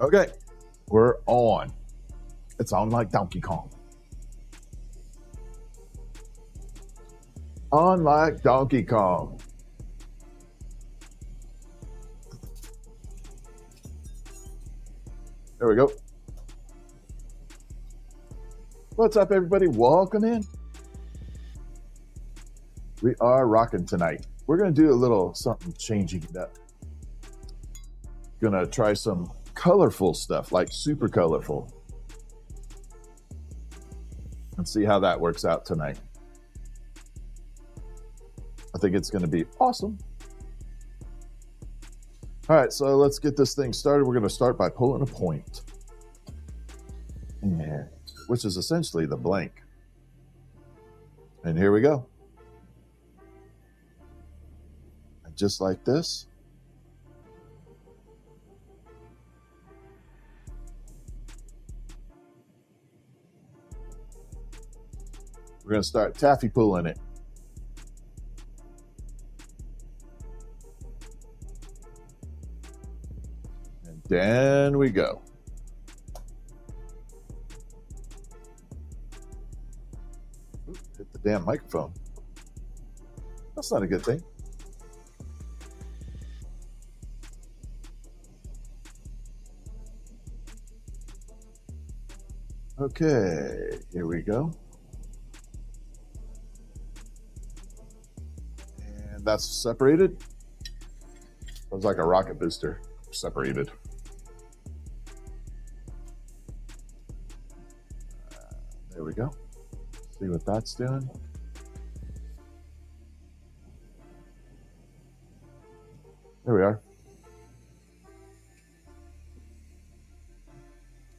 Okay, we're on. It's on like Donkey Kong. On like Donkey Kong. There we go. What's up, everybody? Welcome in. We are rocking tonight. We're going to do a little something changing it up. Going to try some colorful stuff, like super colorful. And see how that works out tonight. I think it's going to be awesome. All right, so let's get this thing started. We're going to start by pulling a point. Yeah, which is essentially the blank. And here we go. And just like this. We're going to start taffy pulling it. And then we go. Ooh, hit the damn microphone. That's not a good thing. Okay, here we go. And that's separated. Sounds like a rocket booster. Separated. There we go. See what that's doing. There we are.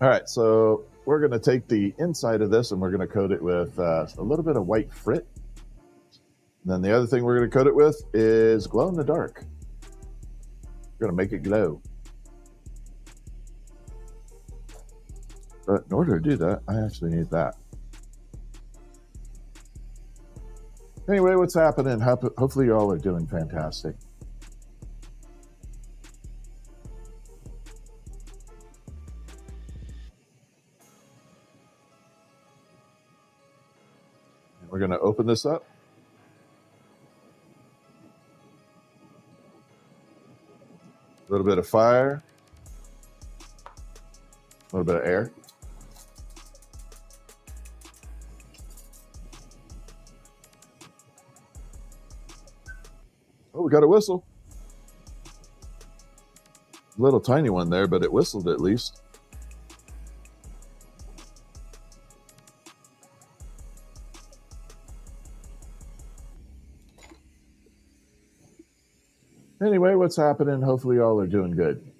All right, so we're going to take the inside of this and we're going to coat it with a little bit of white frit. And then the other thing we're going to coat it with is glow in the dark. We're going to make it glow. But in order to do that, I actually need that. Anyway, what's happening? Hopefully you all are doing fantastic. And we're going to open this up. A little bit of fire. A little bit of air. Oh, we got a whistle. Little tiny one there, but it whistled at least. Anyway, what's happening? Hopefully y'all are doing good.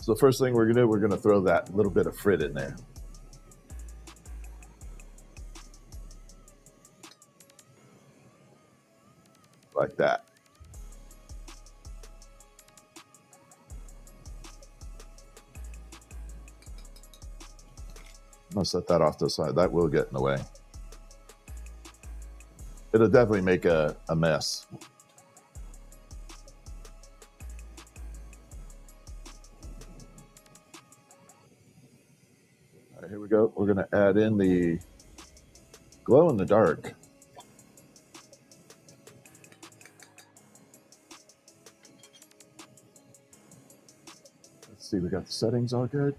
So the first thing we're going to do, we're going to throw that little bit of frit in there. Like that. I'm going to set that off to the side. That will get in the way. It'll definitely make a mess. All right, here we go. We're going to add in the glow in the dark. Let's see, we got the settings all good.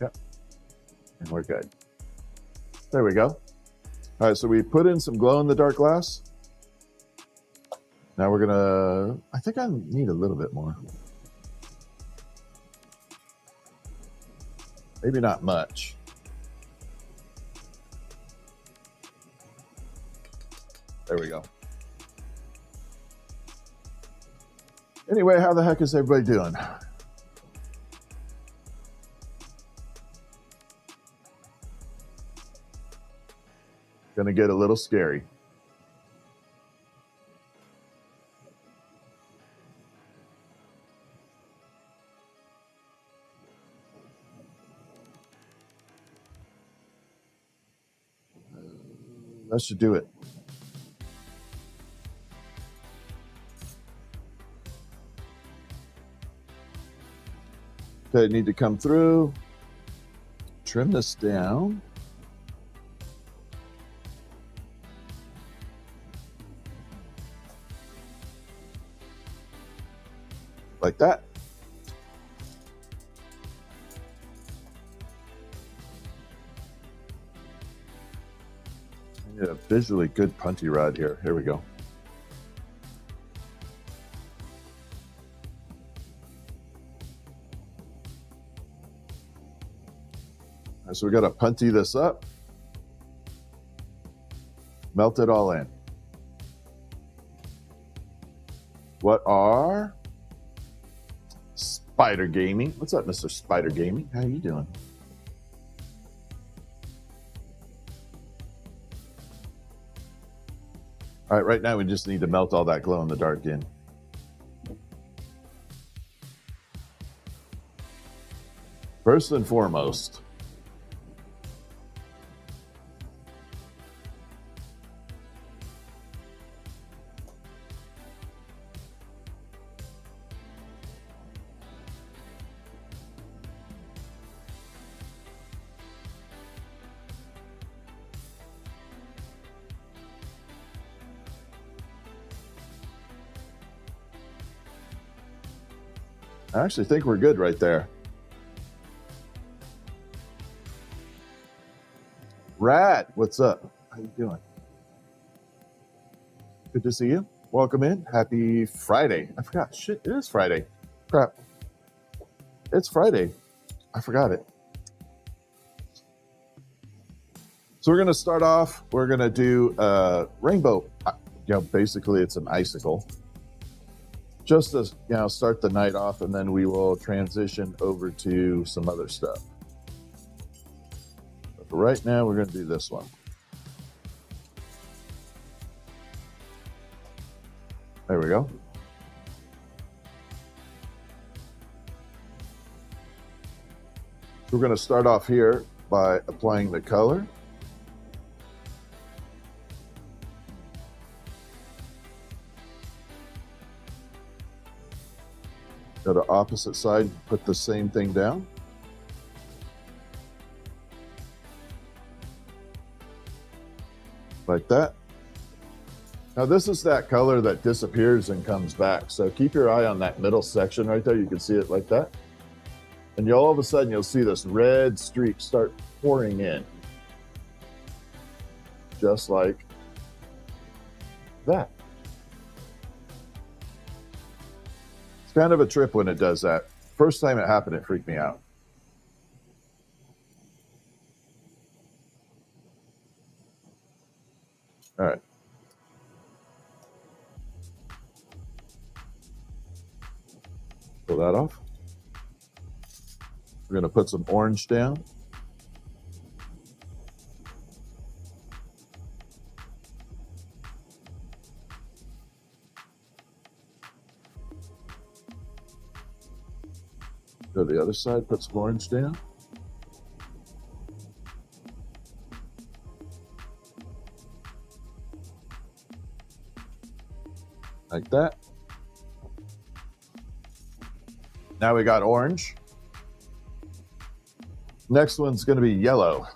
Yep. And we're good. There we go. All right, so we put in some glow in the dark glass. Now we're gonna, I think I need a little bit more. Maybe not much. There we go. Anyway, how the heck is everybody doing? Gonna get a little scary. That should do it. Okay, need to come through, trim this down. Like that. I need a visually good punchy rod here. Here we go. All right, so we got to punty this up, melt it all in. What are Spider Gaming? What's up, Mr. Spider Gaming? How you doing? All right, right now we just need to melt all that glow in the dark in. First and foremost, I actually think we're good right there. Rad, what's up? How you doing? Good to see you. Welcome in. Happy Friday. I forgot. Shit, it is Friday. Crap. It's Friday. I forgot it. So we're going to start off. We're going to do a rainbow. Basically it's an icicle. Just to start the night off, and then we will transition over to some other stuff. But for right now, we're going to do this one. There we go. So we're going to start off here by applying the color. Go to opposite side, put the same thing down. Like that. Now this is that color that disappears and comes back. So keep your eye on that middle section right there. You can see it like that. And all of a sudden you'll see this red streak start pouring in. Just like that. It's kind of a trip when it does that. First time it happened, it freaked me out. All right. Pull that off. We're going to put some orange down. Go to the other side, put some orange down. Like that. Now we got orange. Next one's going to be yellow.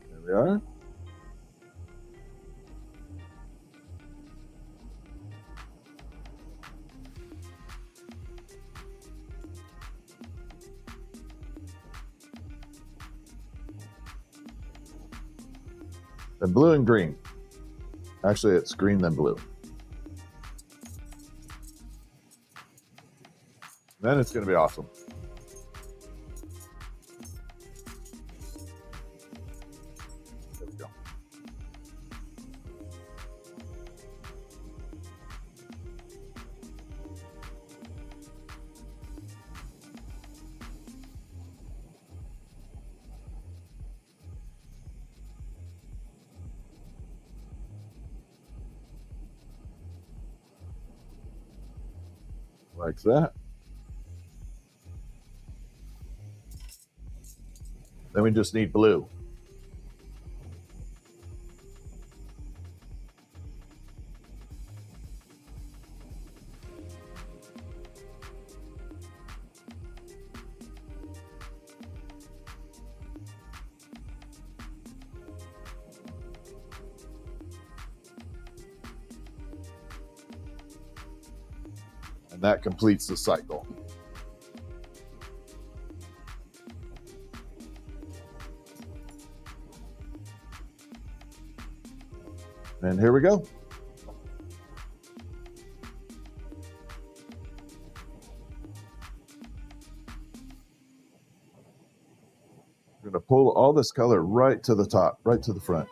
There we are. Then blue and green. Actually, it's green then blue. Then it's going to be awesome. There we go. like that. Then we just need blue. And that completes the cycle. And here we go. We're going to pull all this color right to the top, right to the front.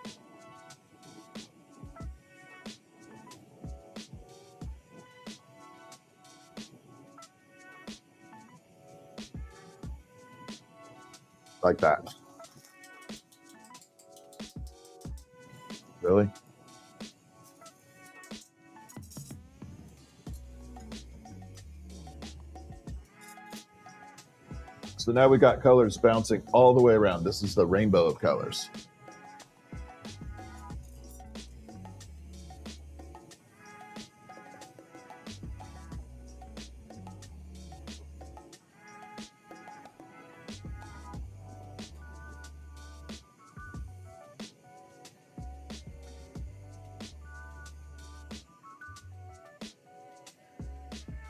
Like that. Really? So now we got colors bouncing all the way around. This is the rainbow of colors.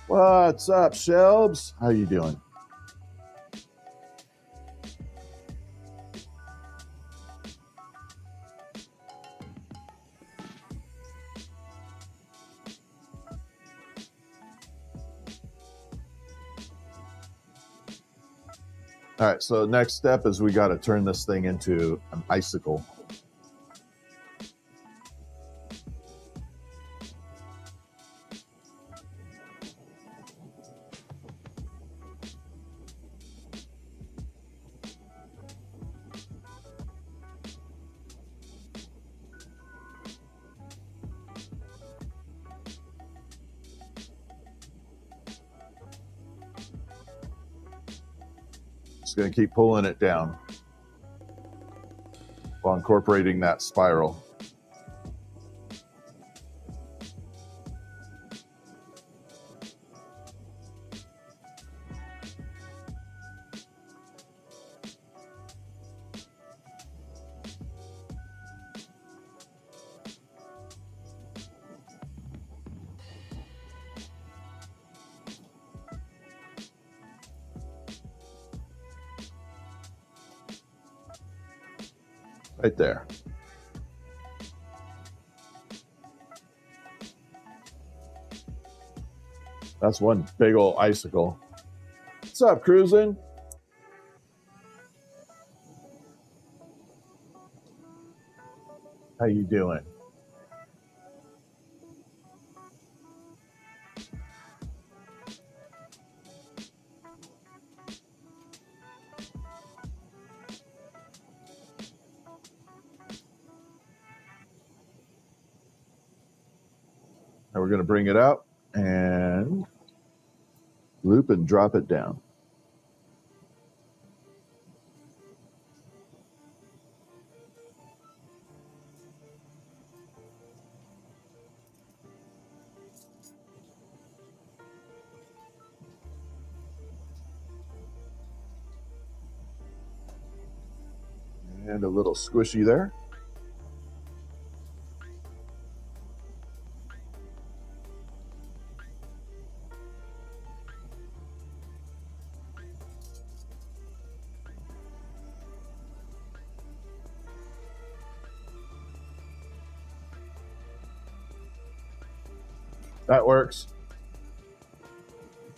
What's up, Shelbs? How you doing? All right, so next step is we got to turn this thing into an icicle. Just going to keep pulling it down while incorporating that spiral. Right there. That's one big old icicle. What's up, cruising? How you doing? Now we're going to bring it out and loop and drop it down. And a little squishy there. That works.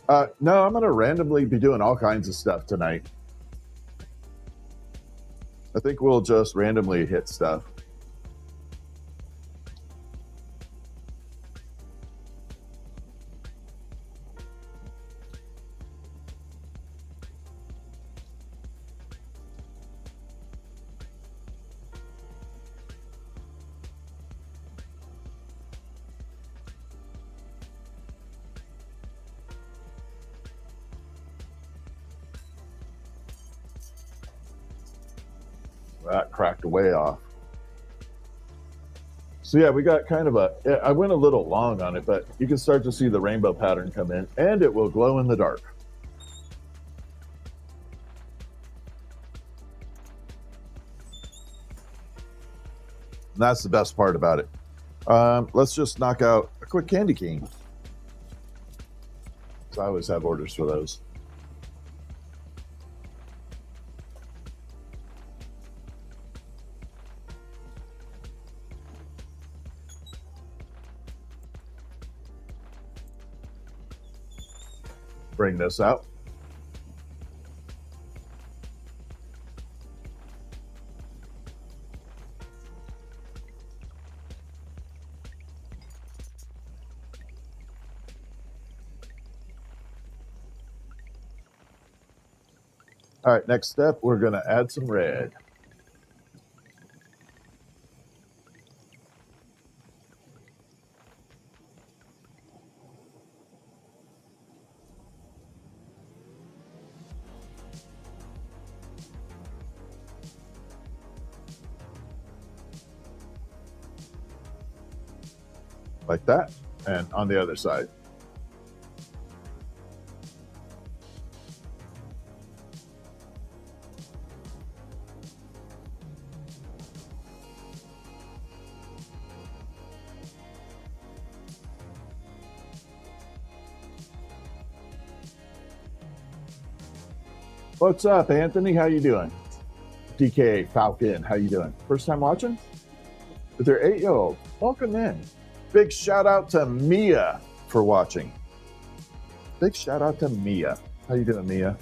No, I'm going to randomly be doing all kinds of stuff tonight. I think we'll just randomly hit stuff. That cracked way off. So yeah, we got kind of I went a little long on it, but you can start to see the rainbow pattern come in, and it will glow in the dark. And that's the best part about it. Let's just knock out a quick candy cane. So I always have orders for those. Bring this out. All right, next step, we're going to add some red. Like that, and on the other side. What's up, Anthony? How you doing? DK Falcon, how you doing? First time watching? With your 8-year-old, welcome in. Big shout out to Mia for watching. Big shout out to Mia. How you doing, Mia?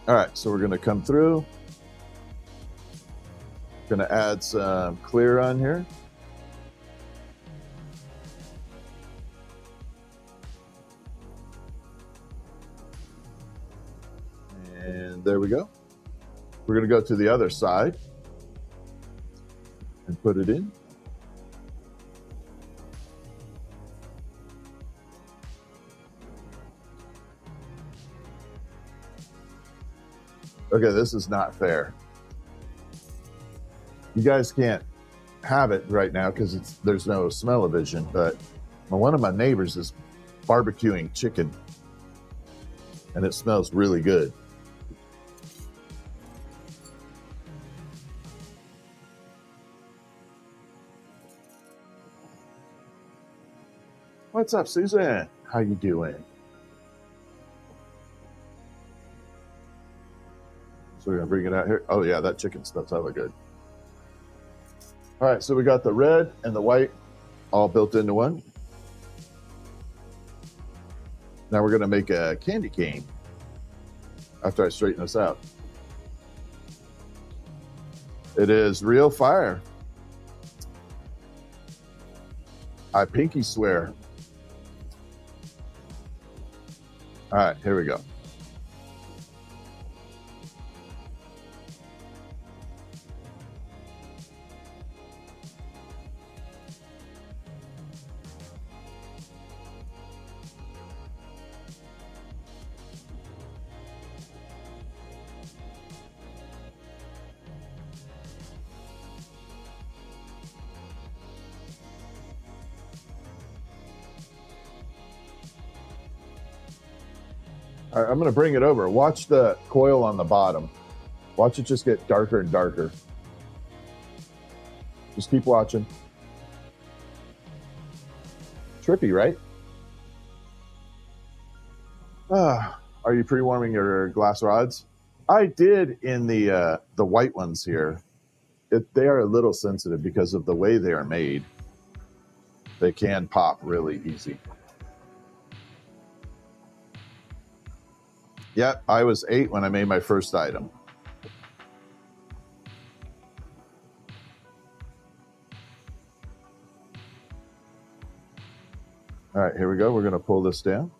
All right, so we're gonna come through. Gonna add some clear on here. And there we go. We're going to go to the other side and put it in. Okay, this is not fair. You guys can't have it right now because there's no smell-o-vision, but one of my neighbors is barbecuing chicken, and it smells really good. What's up, Susan? How you doing? So we're gonna bring it out here. Oh yeah, that chicken stuff's hella good. All right, so we got the red and the white all built into one. Now we're gonna make a candy cane after I straighten this out. It is real fire. I pinky swear. All right, here we go. All right, I'm going to bring it over. Watch the coil on the bottom. Watch it just get darker and darker. Just keep watching. Trippy, right? Are you pre-warming your glass rods? I did in the white ones here. They are a little sensitive because of the way they are made. They can pop really easy. Yep, I was 8 when I made my first item. All right, here we go. We're going to pull this down.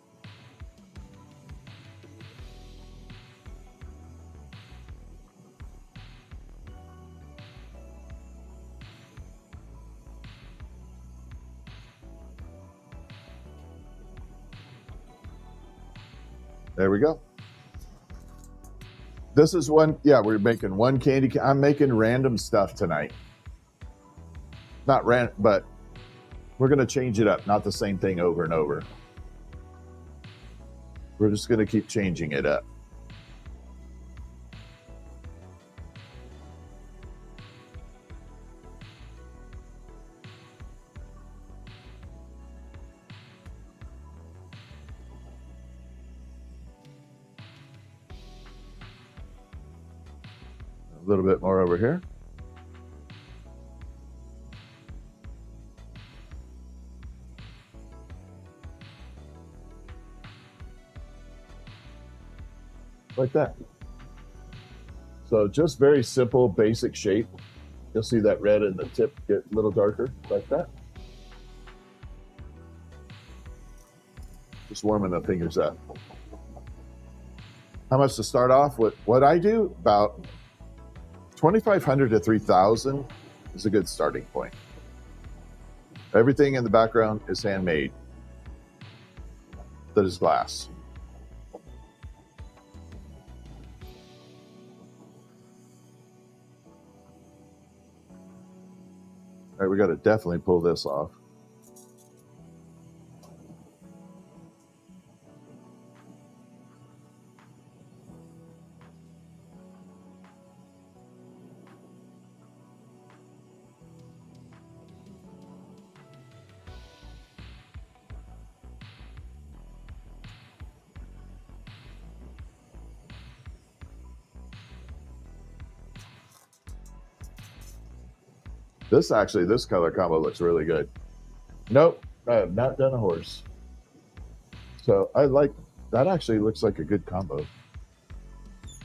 There we go. This is one, yeah, we're making one candy. I'm making random stuff tonight. Not random, but we're going to change it up. Not the same thing over and over. We're just going to keep changing it up. A little bit more over here. Like that. So just very simple, basic shape. You'll see that red in the tip get a little darker, like that. Just warming the fingers up. How much to start off with? What I do, about 2,500 to 3,000 is a good starting point. Everything in the background is handmade. That is glass. All right, we got to definitely pull this off. This color combo looks really good. Nope, I have not done a horse. So I like, that actually looks like a good combo.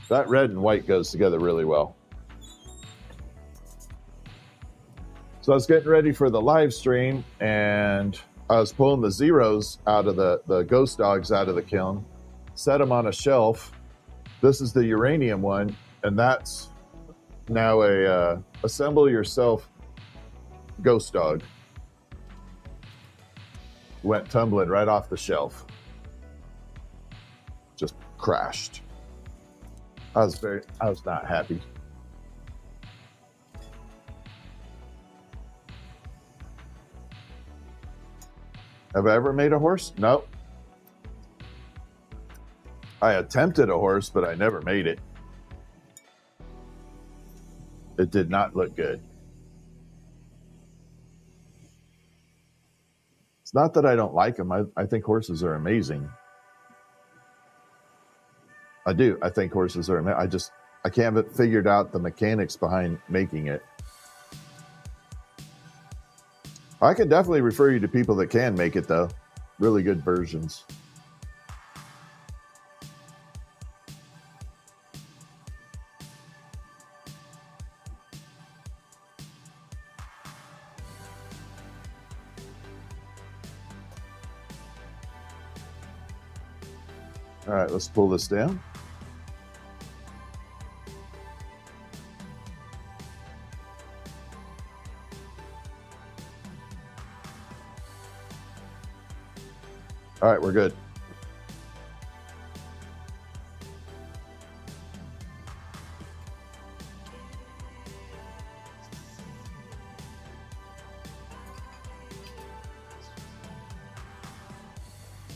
That red and white goes together really well. So I was getting ready for the live stream and I was pulling the zeros out of the ghost dogs out of the kiln, set them on a shelf. This is the uranium one, and that's now a assemble yourself ghost dog. Went tumbling right off the shelf. Just crashed. I was not happy. Have I ever made a horse? Nope. I attempted a horse, but I never made it. It did not look good. It's not that I don't like them. I think horses are amazing. I do. I think horses are amazing. I can't have figured out the mechanics behind making it. I can definitely refer you to people that can make it, though. Really good versions. All right, let's pull this down. All right, we're good.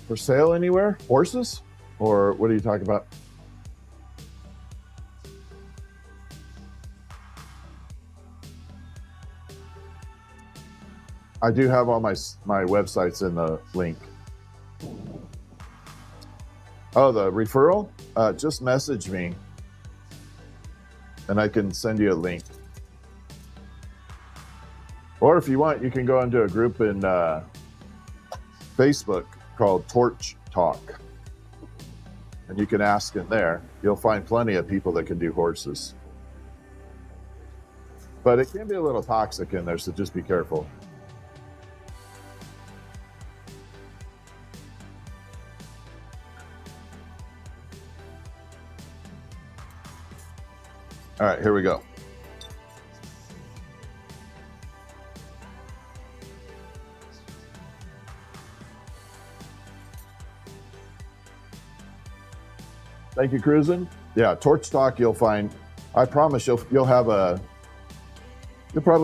For sale anywhere? Horses? Or what are you talking about? I do have all my websites in the link. Oh, the referral? Just message me and I can send you a link. Or if you want, you can go into a group in Facebook called Torch Talk. And you can ask in there. You'll find plenty of people that can do horses. But it can be a little toxic in there, so just be careful. All right, here we go. Thank you, Cruisin'. Yeah, torch stock you'll find. I promise you'll probably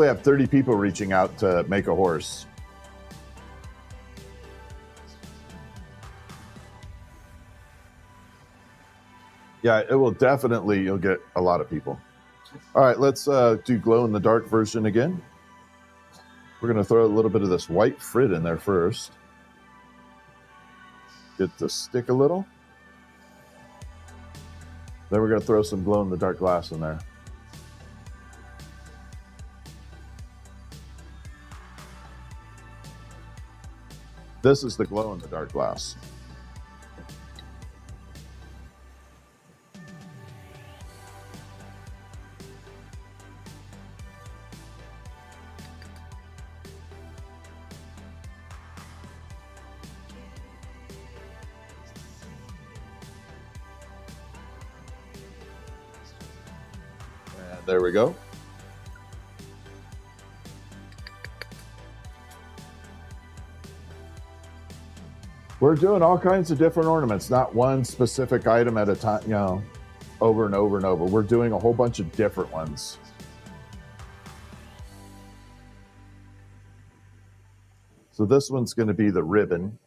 have 30 people reaching out to make a horse. Yeah, it will definitely, you'll get a lot of people. All right, let's do glow in the dark version again. We're going to throw a little bit of this white frit in there first. Get to stick a little. Then we're going to throw some glow in the dark glass in there. This is the glow in the dark glass. And there we go. We're doing all kinds of different ornaments, not one specific item at a time, you know, over and over and over. We're doing a whole bunch of different ones. So this one's going to be the ribbon,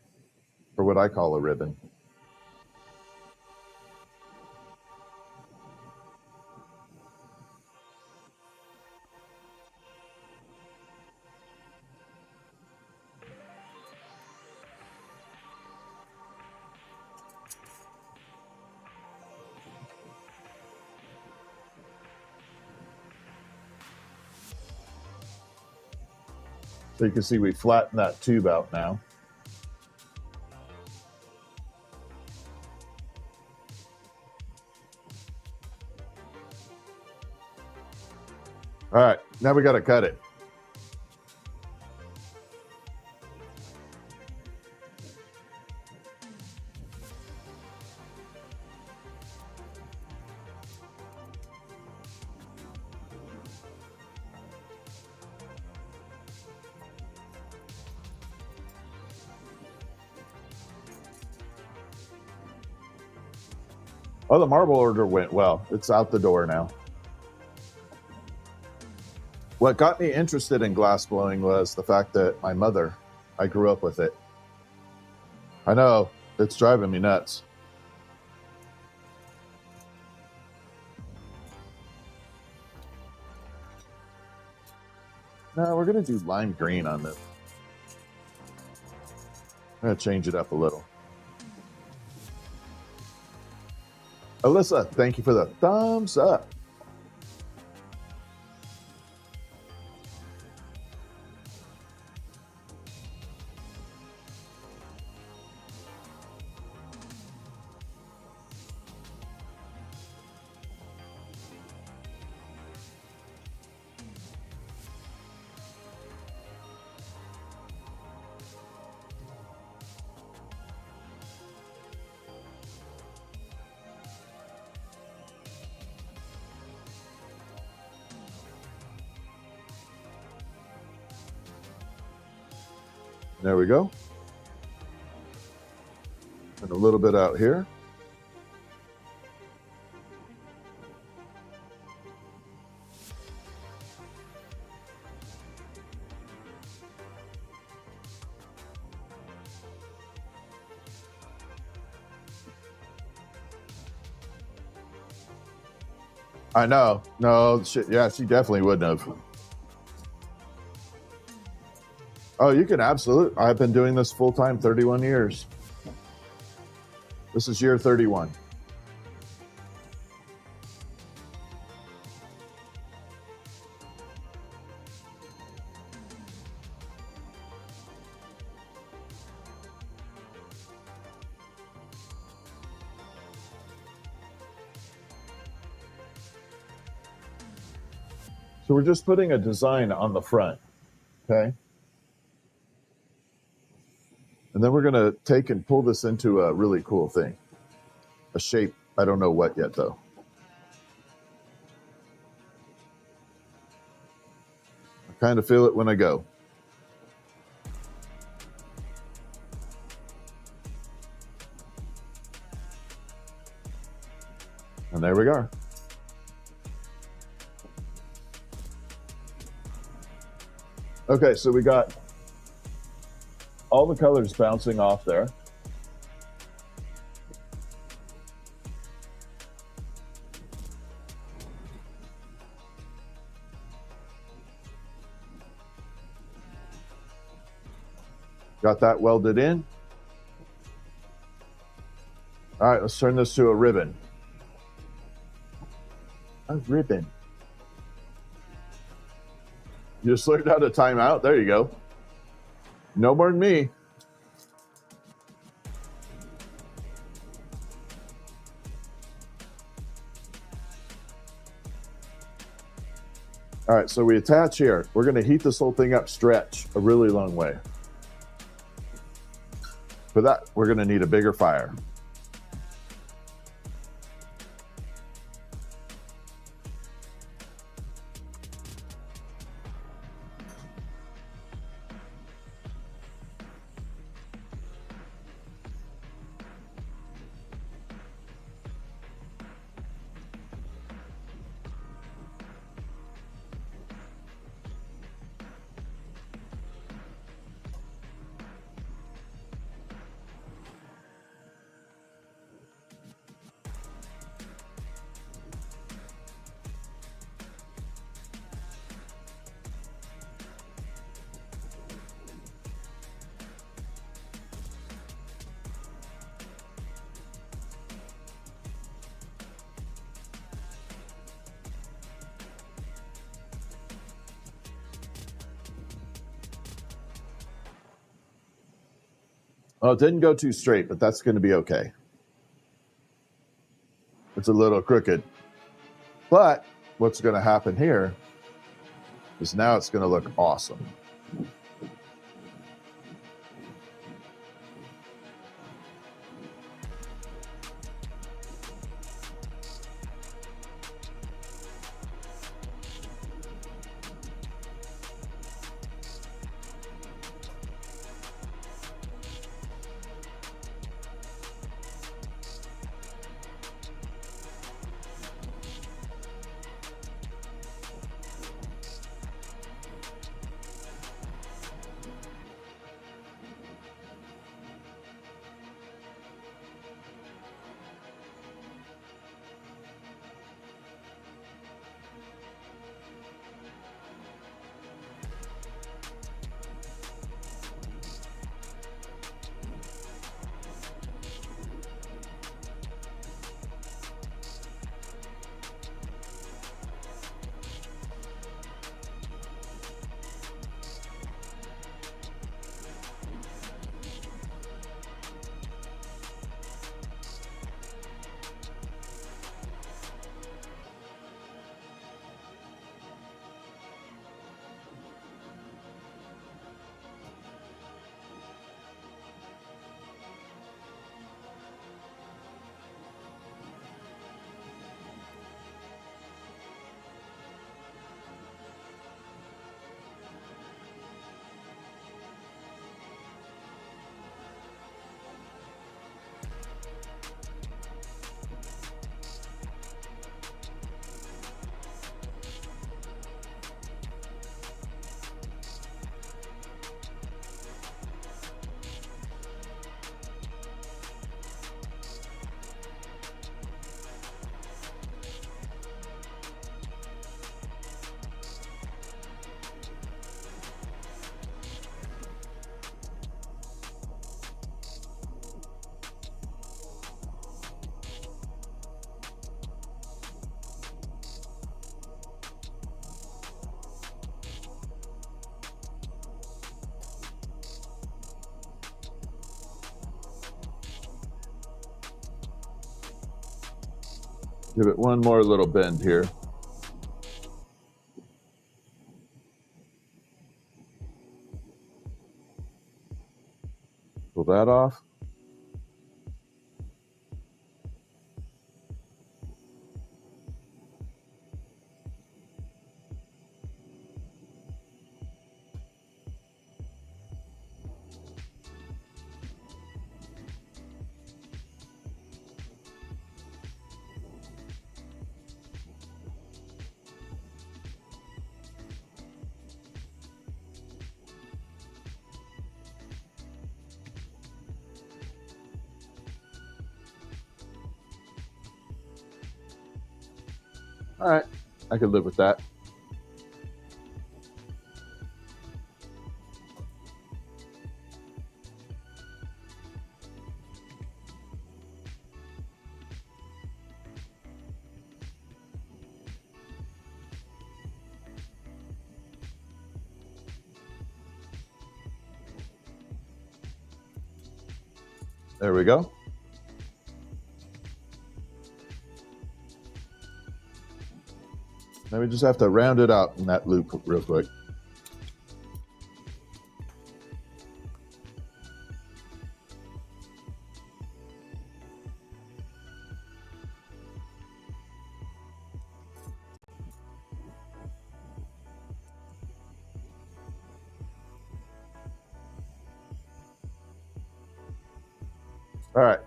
or what I call a ribbon. So you can see we flatten that tube out now. All right, now we got to cut it. Oh, the marble order went well. It's out the door now. What got me interested in glass blowing was the fact that my mother, I grew up with it. I know, it's driving me nuts. No, we're going to do lime green on this. I'm going to change it up a little. Alyssa, thank you for the thumbs up. There we go. And a little bit out here. I know. No, shit. Yeah, she definitely wouldn't have. Oh, you can absolutely. I've been doing this full time 31 years. This is year 31. So we're just putting a design on the front, okay? And then we're going to take and pull this into a really cool thing. A shape. I don't know what yet, though. I kind of feel it when I go. And there we go. Okay, so we got all the colors bouncing off there. Got that welded in. All right, let's turn this to a ribbon. A ribbon. You just learned how to time out. There you go. No more than me. All right, so we attach here. We're going to heat this whole thing up, stretch a really long way. For that, we're going to need a bigger fire. Well, it didn't go too straight, but that's going to be okay. It's a little crooked. But what's going to happen here is now it's going to look awesome. Give it one more little bend here. Pull that off. All right, I could live with that. There we go. Now we just have to round it out in that loop real quick. All right.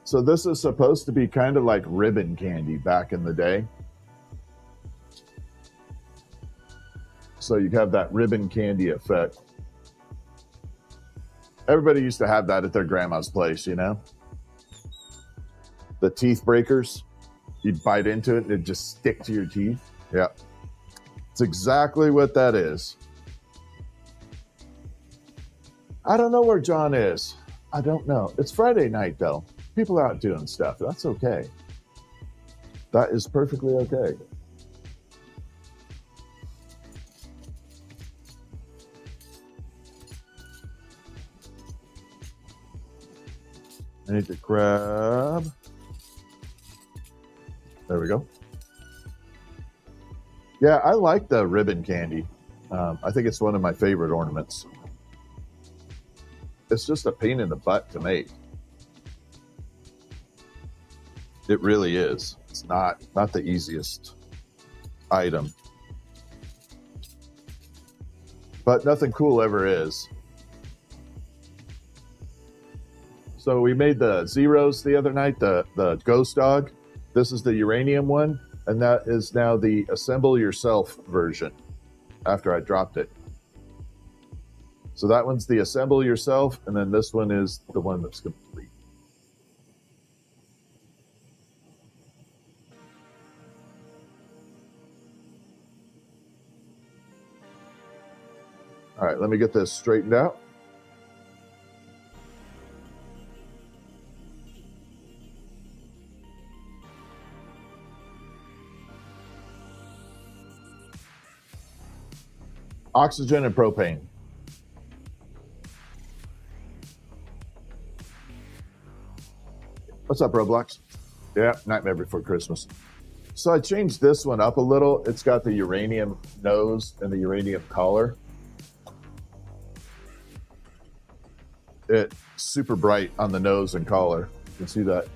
So this is supposed to be kind of like ribbon candy back in the day. So you have that ribbon candy effect. Everybody used to have that at their grandma's place, you know? The teeth breakers. You'd bite into it and it'd just stick to your teeth. Yeah. It's exactly what that is. I don't know where John is. I don't know. It's Friday night, though. People are out doing stuff. That's okay. That is perfectly okay. I need to grab. There we go. Yeah, I like the ribbon candy. I think it's one of my favorite ornaments. It's just a pain in the butt to make. It really is. It's not the easiest item. But nothing cool ever is. So we made the zeros the other night, the ghost dog. This is the uranium one, and that is now the assemble yourself version after I dropped it. So that one's the assemble yourself, and then this one is the one that's complete. All right, let me get this straightened out. Oxygen and propane. What's up, Roblox? Yeah, Nightmare Before Christmas. So I changed this one up a little. It's got the uranium nose and the uranium collar. It's super bright on the nose and collar. You can see that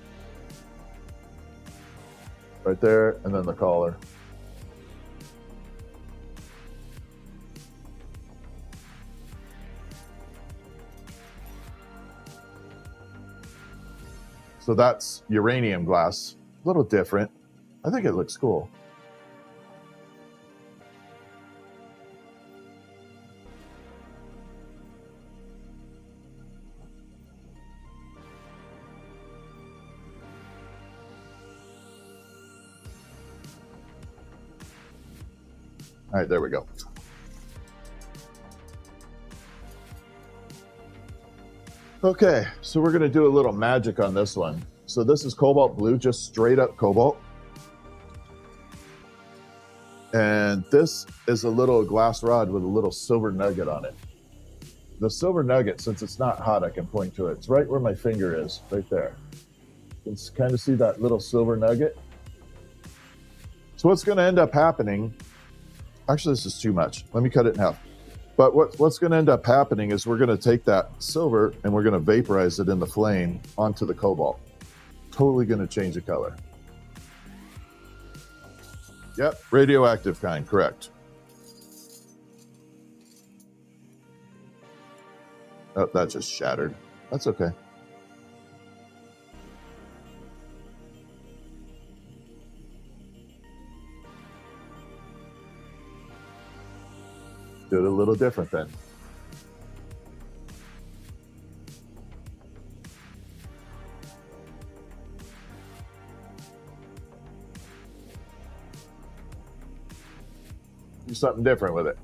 right there, and then the collar. So that's uranium glass. A little different. I think it looks cool. All right, there we go. Okay, so we're gonna do a little magic on this one. So this is cobalt blue, just straight up cobalt. And this is a little glass rod with a little silver nugget on it. The silver nugget, since it's not hot, I can point to it. It's right where my finger is, right there. You can kind of see that little silver nugget. So what's gonna end up happening, actually this is too much. Let me cut it in half. But what's going to end up happening is we're going to take that silver and we're going to vaporize it in the flame onto the cobalt. Totally going to change the color. Yep, radioactive kind, correct. Oh, that just shattered. That's okay. Do it a little different then. do something different with it.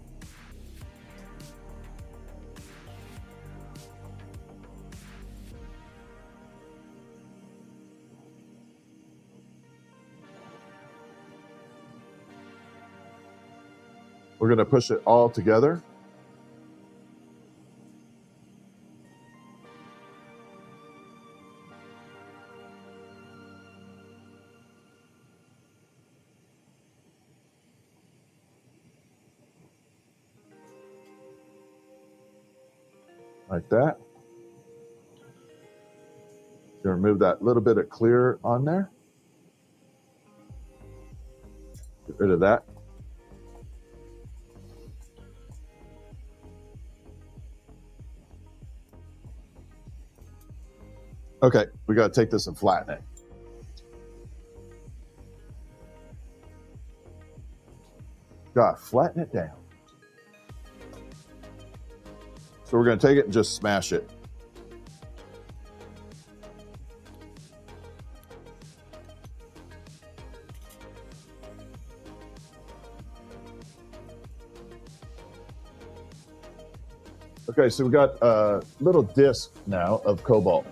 We're going to push it all together. Like that. Gonna remove that little bit of clear on there. Get rid of that. Okay, we got to take this and flatten it. Got to flatten it down. So we're going to take it and just smash it. Okay, so we got a little disc now of cobalt.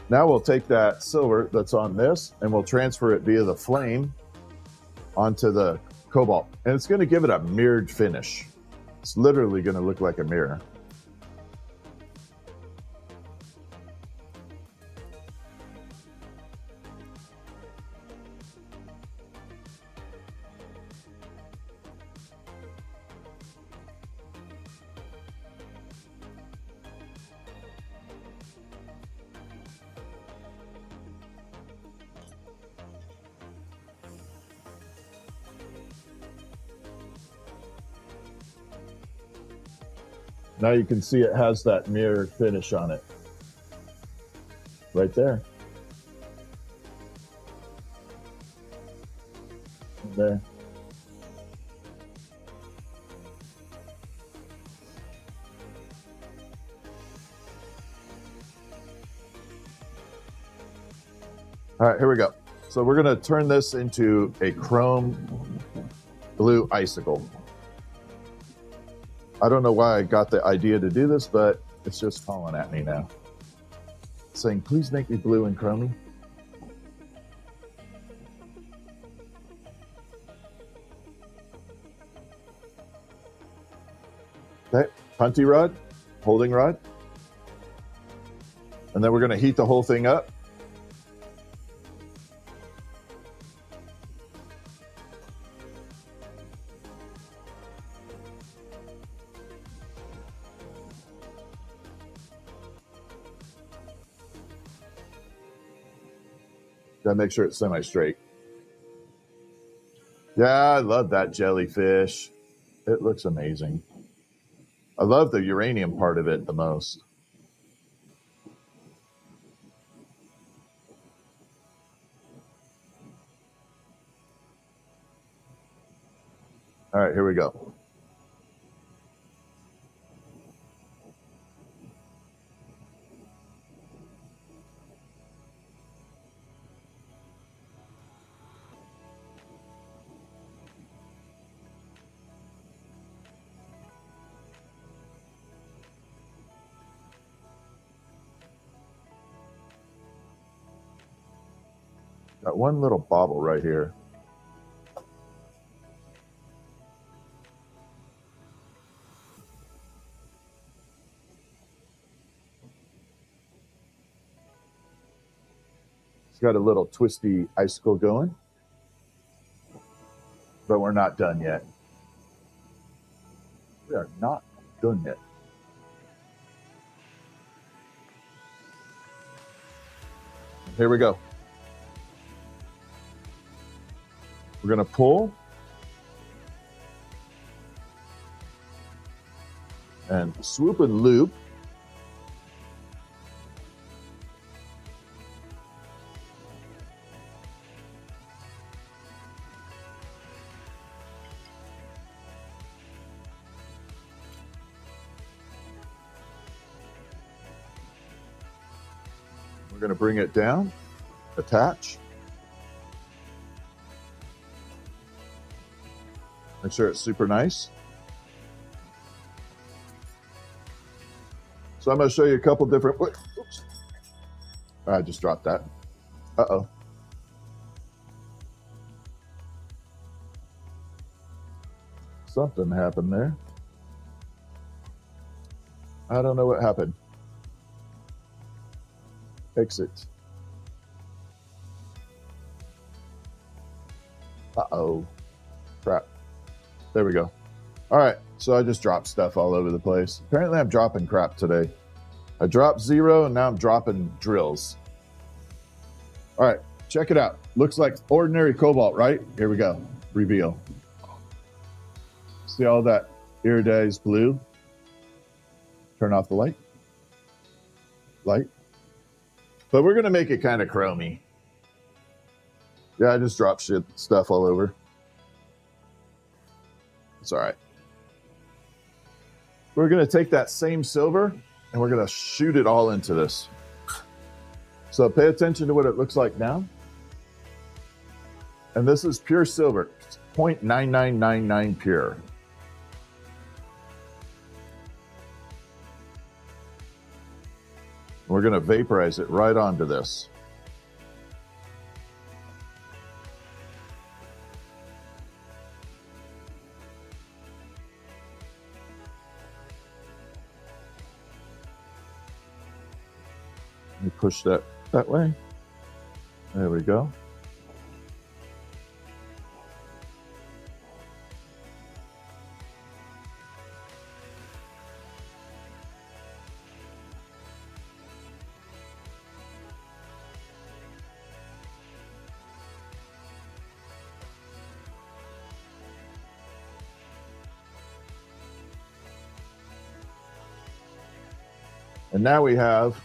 Now we'll take that silver that's on this and we'll transfer it via the flame onto the cobalt. And it's going to give it a mirrored finish. It's literally going to look like a mirror. Now you can see it has that mirror finish on it. Right there. There. All right, here we go. So we're going to turn this into a chrome blue icicle. I don't know why I got the idea to do this, but it's just falling at me now. Saying, please make me blue and chromey. Okay, punty rod, holding rod. And then we're going to heat the whole thing up. Gotta make sure it's semi-straight. Yeah, I love that jellyfish. It looks amazing. I love the uranium part of it the most. All right, here we go. Got one little bobble right here. It's got a little twisty icicle going, but we're not done yet. We are not done yet. Here we go. We're going to pull and swoop and loop. We're going to bring it down, attach. Make sure it's super nice. So I'm going to show you a couple different, oops, I just dropped that. Uh-oh. Something happened there. I don't know what happened. Exit. Uh-oh. Crap. There we go. All right, so I just dropped stuff all over the place. Apparently I'm dropping crap today. I dropped 0 and now I'm dropping drills. All right, check it out. Looks like ordinary cobalt, right? Here we go. Reveal. See all that iridized blue? Turn off the light. Light. But we're going to make it kind of chromy. Yeah, I just dropped stuff all over. It's all right. We're going to take that same silver and we're going to shoot it all into this. So pay attention to what it looks like now. And this is pure silver, 0.9999 pure. We're going to vaporize it right onto this. Let me push that way. There we go. And now we have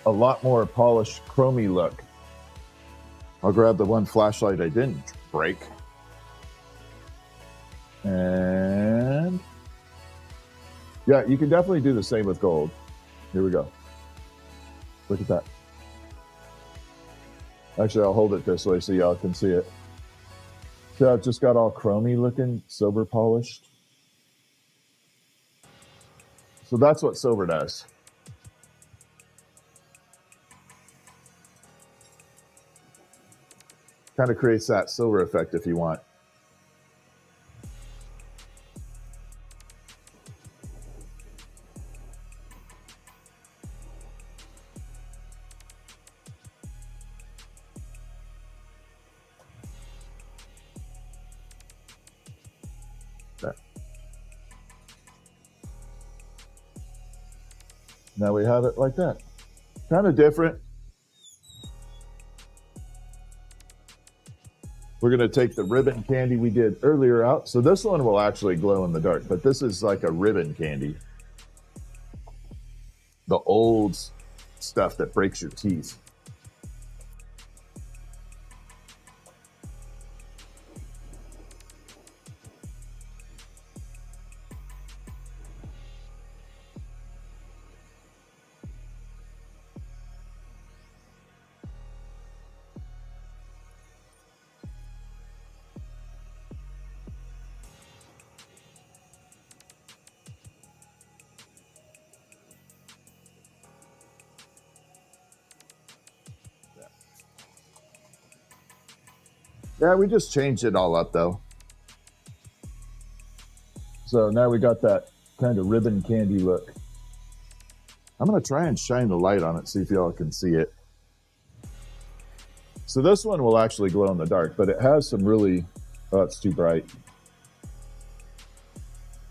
a lot more polished chromy look. I'll grab the one flashlight I didn't break. And yeah, you can definitely do the same with gold. Here we go. Look at that. Actually, I'll hold it this way so y'all can see it. See how it just got all chromy looking, silver polished? So that's what silver does. Kind of creates that silver effect if you want. There. Now we have it like that. Kind of different. We're going to take the ribbon candy we did earlier out. So this one will actually glow in the dark, but this is like a ribbon candy. The old stuff that breaks your teeth. Yeah, we just changed it all up though. So now we got that kind of ribbon candy look. I'm going to try and shine the light on it, see if y'all can see it. So this one will actually glow in the dark, but it has some really, oh, it's too bright.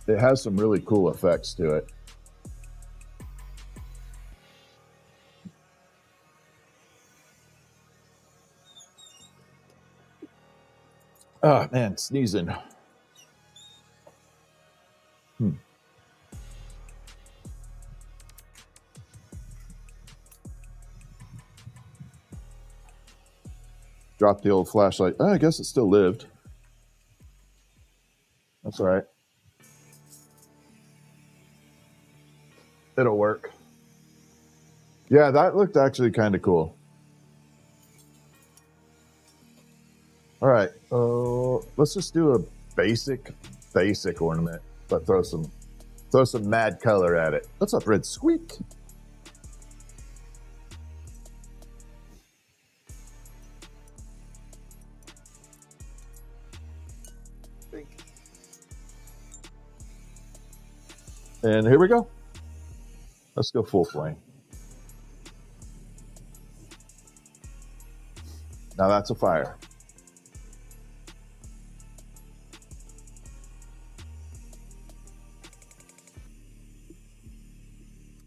It has some really cool effects to it. Oh, man, sneezing. Dropped the old flashlight. Oh, I guess it still lived. That's all right. It'll work. Yeah, that looked actually kind of cool. All right, let's just do basic ornament, but throw some mad color at it. What's up, Red Squeak? And here we go. Let's go full flame. Now that's a fire.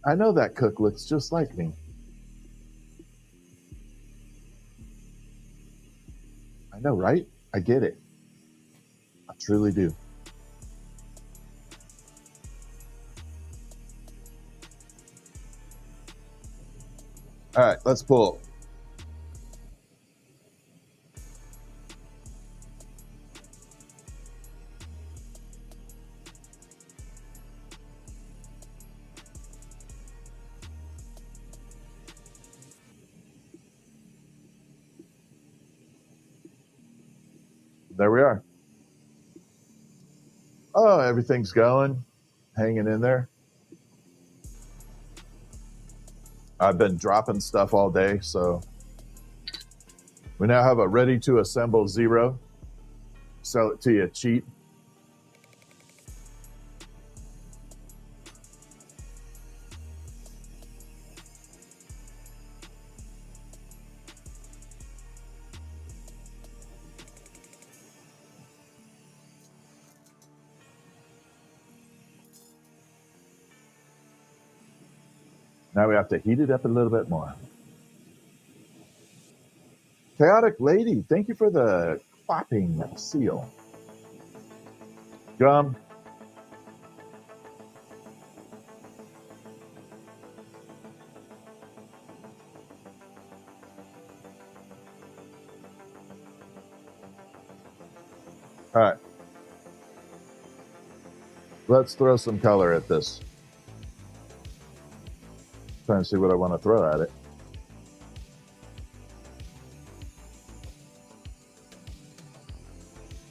I know that cook looks just like me. I know, right? I get it. I truly do. All right, let's pull. There we are. Oh, everything's going, hanging in there. I've been dropping stuff all day, so we now have a ready to assemble zero. Sell it to you cheap. Now we have to heat it up a little bit more. Chaotic Lady, thank you for the clapping seal. Gum. All right. Let's throw some color at this. Trying to see what I want to throw at it.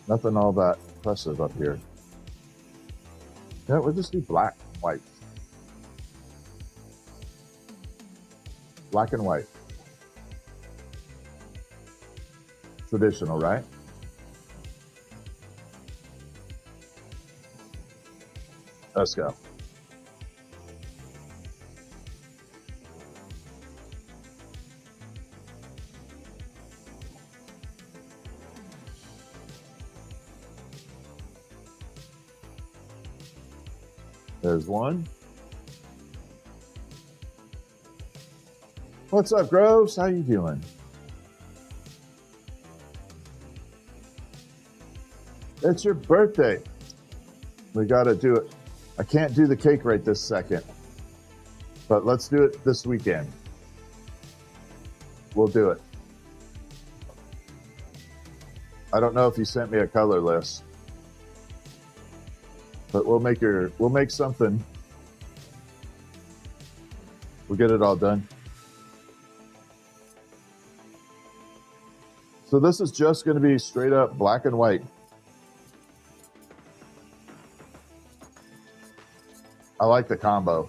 Nothing all that impressive up here. Yeah, we'll just do black and white. Black and white. Traditional, right? Let's go. There's one. What's up, Groves? How you doing? It's your birthday. We got to do it. I can't do the cake right this second, but let's do it this weekend. We'll do it. I don't know if you sent me a color list, but we'll make something. We'll get it all done. So this is just going to be straight up black and white. I like the combo.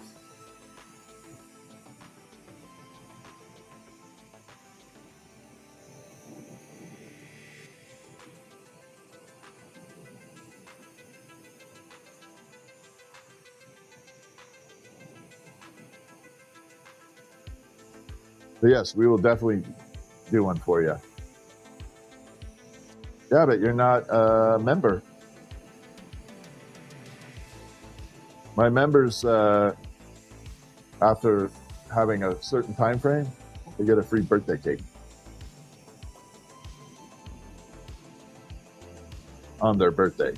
So yes, we will definitely do one for you. Yeah, but you're not a member. My members, after having a certain time frame, they get a free birthday cake on their birthday.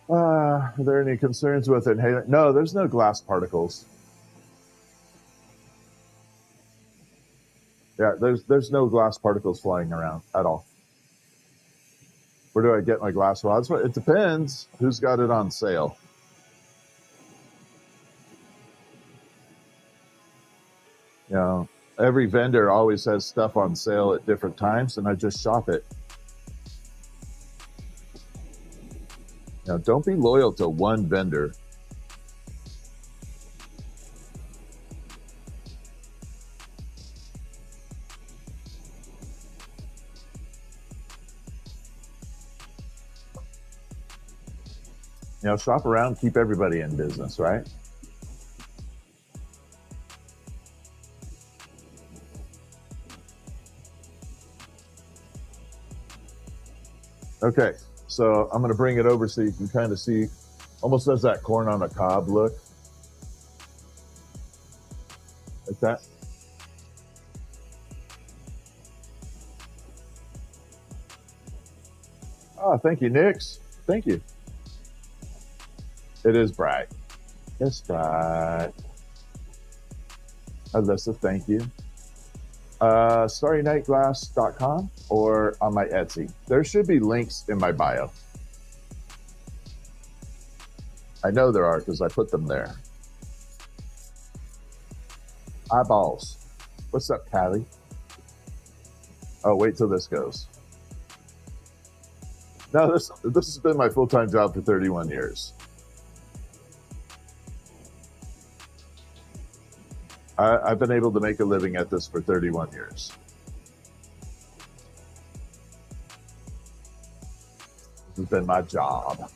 Are there any concerns with inhalant? No, there's no glass particles. Yeah, there's no glass particles flying around at all. Where do I get my glass rods? It depends who's got it on sale. You know, every vendor always has stuff on sale at different times, and I just shop it. You know, don't be loyal to one vendor. You know, shop around, keep everybody in business, right? Okay, so I'm going to bring it over so you can kind of see, almost does that corn on a cob look. Like that. Oh, thank you, Nix. Thank you. It is bright. It's bright. Alyssa, thank you. StarryNightGlass.com or on my Etsy. There should be links in my bio. I know there are because I put them there. Eyeballs. What's up, Callie? Oh, wait till this goes. No, this has been my full-time job for 31 years. I've been able to make a living at this for 31 years. This has been my job.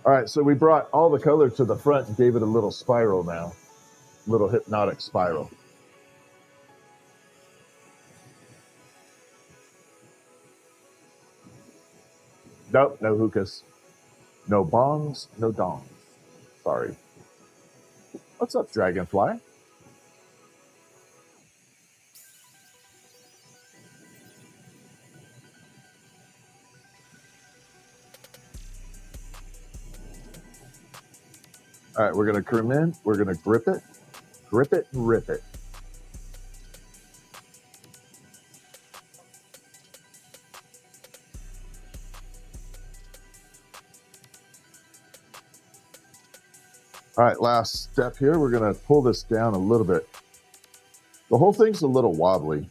All right, so we brought all the color to the front and gave it a little spiral now, little hypnotic spiral. Nope, no hookahs, no bongs, no dongs. Sorry. What's up, Dragonfly? All right, we're going to come in. We're going to grip it, and rip it. All right, last step here. We're going to pull this down a little bit. The whole thing's a little wobbly.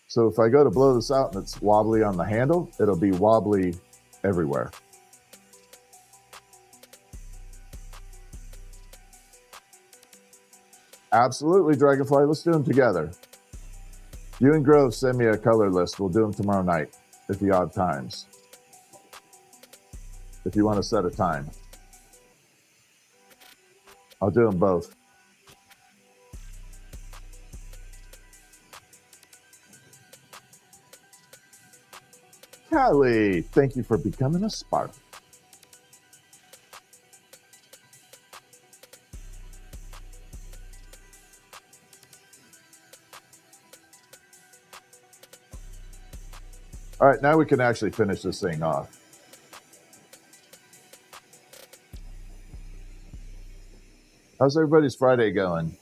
So if I go to blow this out and it's wobbly on the handle, it'll be wobbly everywhere. Absolutely, Dragonfly. Let's do them together. You and Grove send me a color list. We'll do them tomorrow night at the odd times. If you want to set a time. I'll do them both. Callie, thank you for becoming a spark. All right, now we can actually finish this thing off. How's everybody's Friday going?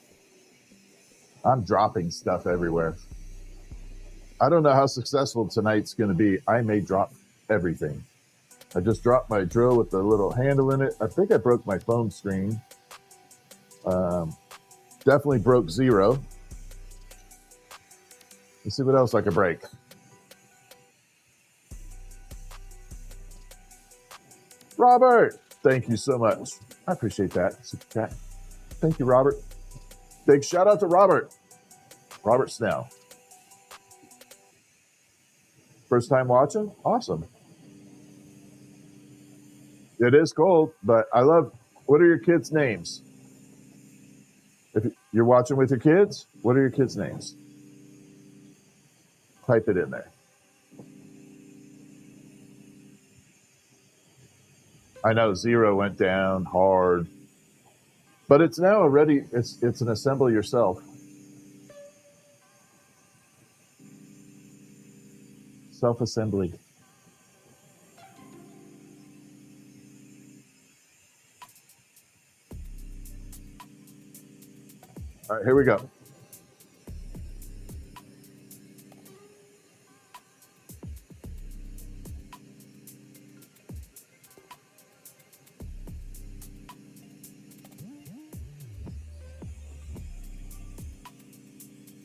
I'm dropping stuff everywhere. I don't know how successful tonight's going to be. I may drop everything. I just dropped my drill with the little handle in it. I think I broke my foam screen. Definitely broke zero. Let's see what else I can break. Robert, thank you so much. I appreciate that. Super chat. Thank you, Robert. Big shout out to Robert. Robert Snell. First time watching? Awesome. It is cold, but I love, what are your kids' names? If you're watching with your kids, what are your kids' names? Type it in there. I know zero went down hard, but it's now already, it's an assemble yourself. Self-assembly. All right, here we go.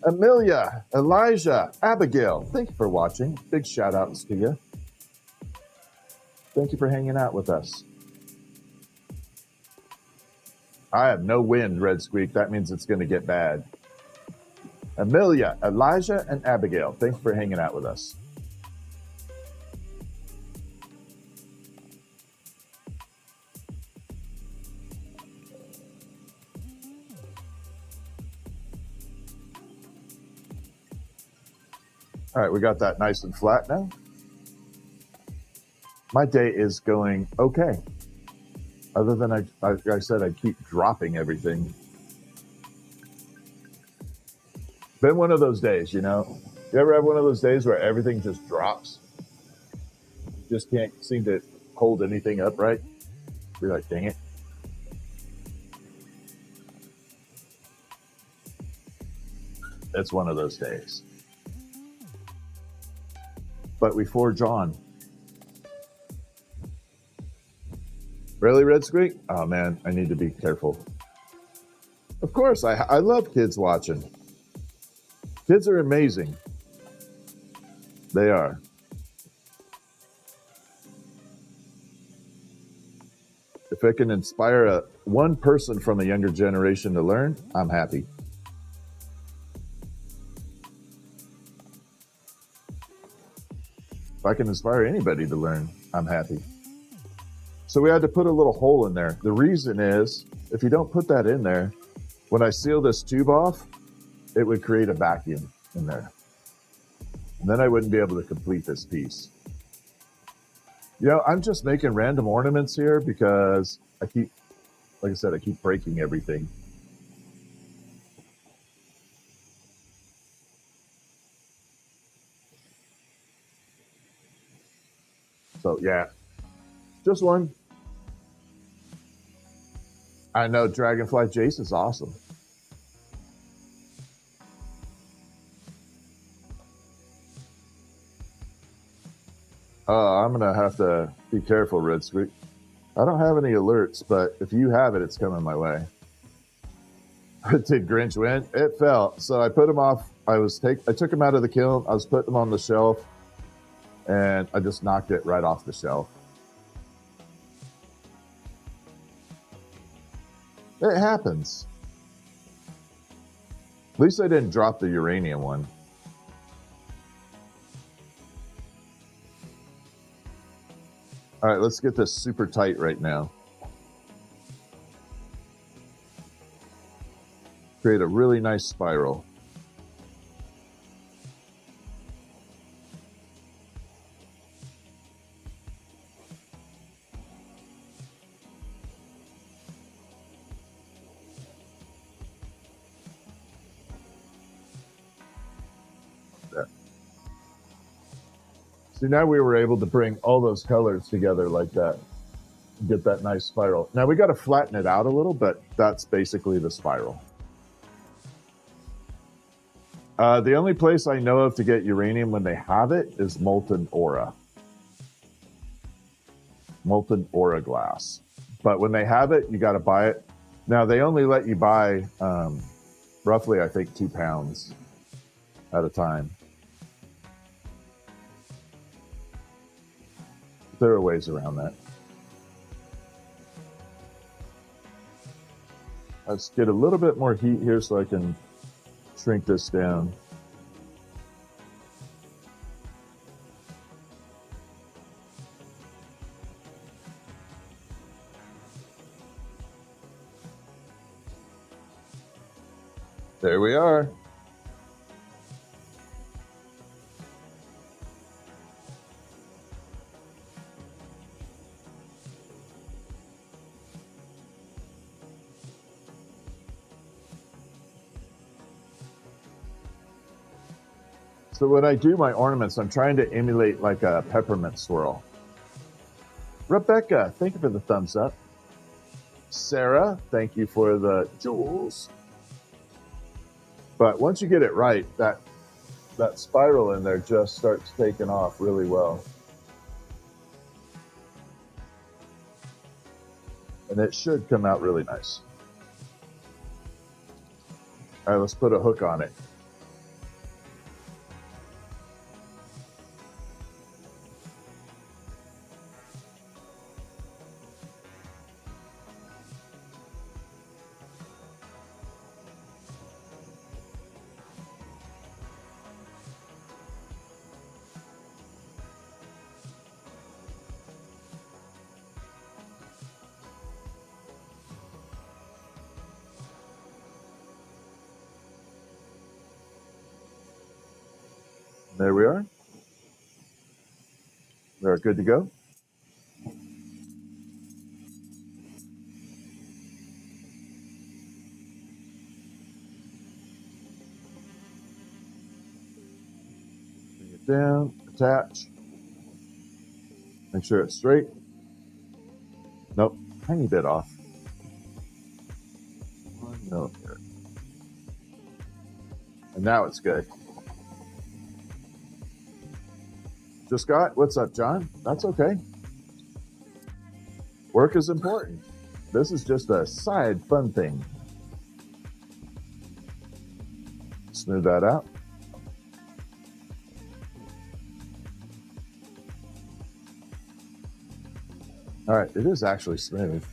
Amelia, Elijah, Abigail, thank you for watching. Big shout outs to you. Thank you for hanging out with us. I have no wind, Red Squeak. That means it's going to get bad. Amelia, Elijah, and Abigail, thanks for hanging out with us. All right, we got that nice and flat now. My day is going okay. Other than, like I said, I keep dropping everything. Been one of those days, you know? You ever have one of those days where everything just drops? Just can't seem to hold anything upright? You're like, dang it. It's one of those days. But we forge on. Really, Red Squeak? Oh man, I need to be careful. Of course, I love kids watching. Kids are amazing. They are. If I can inspire one person from a younger generation to learn, I'm happy. If I can inspire anybody to learn, I'm happy. So we had to put a little hole in there. The reason is, if you don't put that in there, when I seal this tube off, it would create a vacuum in there. And then I wouldn't be able to complete this piece. You know, I'm just making random ornaments here because I keep, like I said, I keep breaking everything. So yeah, just one. I know Dragonfly Jace is awesome. I'm gonna have to be careful, Red Squeak. I don't have any alerts, but if you have it, it's coming my way. Did Grinch win? It fell. So I put him off. I took him out of the kiln. I was putting him on the shelf, and I just knocked it right off the shelf. It happens. At least I didn't drop the uranium one. All right, let's get this super tight right now. Create a really nice spiral. So now we were able to bring all those colors together like that, get that nice spiral. Now we got to flatten it out a little, but that's basically the spiral. The only place I know of to get uranium when they have it is Molten Aura. Molten Aura glass. But when they have it, you got to buy it. Now they only let you buy roughly, I think, 2 pounds at a time. There are ways around that. Let's get a little bit more heat here so I can shrink this down. There we are. So when I do my ornaments, I'm trying to emulate like a peppermint swirl. Rebecca, thank you for the thumbs up. Sarah, thank you for the jewels. But once you get it right, that spiral in there just starts taking off really well. And it should come out really nice. All right, let's put a hook on it. There we are. We're good to go. Bring it down, attach. Make sure it's straight. Nope, tiny bit off. 1 millimeter. And now it's good. Just got, what's up, John? That's okay. Work is important. This is just a side fun thing. Smooth that out. All right, it is actually smooth.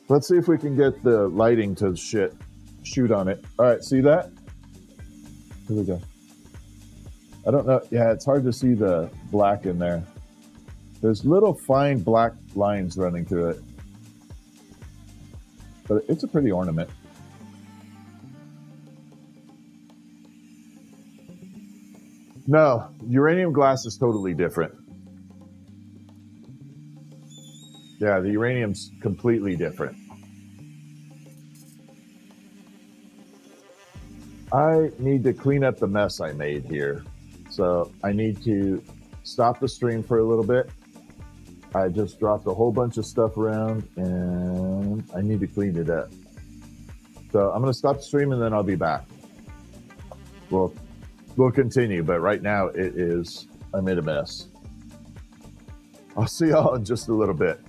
Let's see if we can get the lighting to shoot on it. All right, see that? Here we go. I don't know. Yeah, it's hard to see the black in there. There's little fine black lines running through it. But it's a pretty ornament. No, uranium glass is totally different. Yeah, the uranium's completely different. I need to clean up the mess I made here. So I need to stop the stream for a little bit. I just dropped a whole bunch of stuff around and I need to clean it up. So I'm going to stop the stream and then I'll be back. We'll continue, but right now I made a mess. I'll see y'all in just a little bit.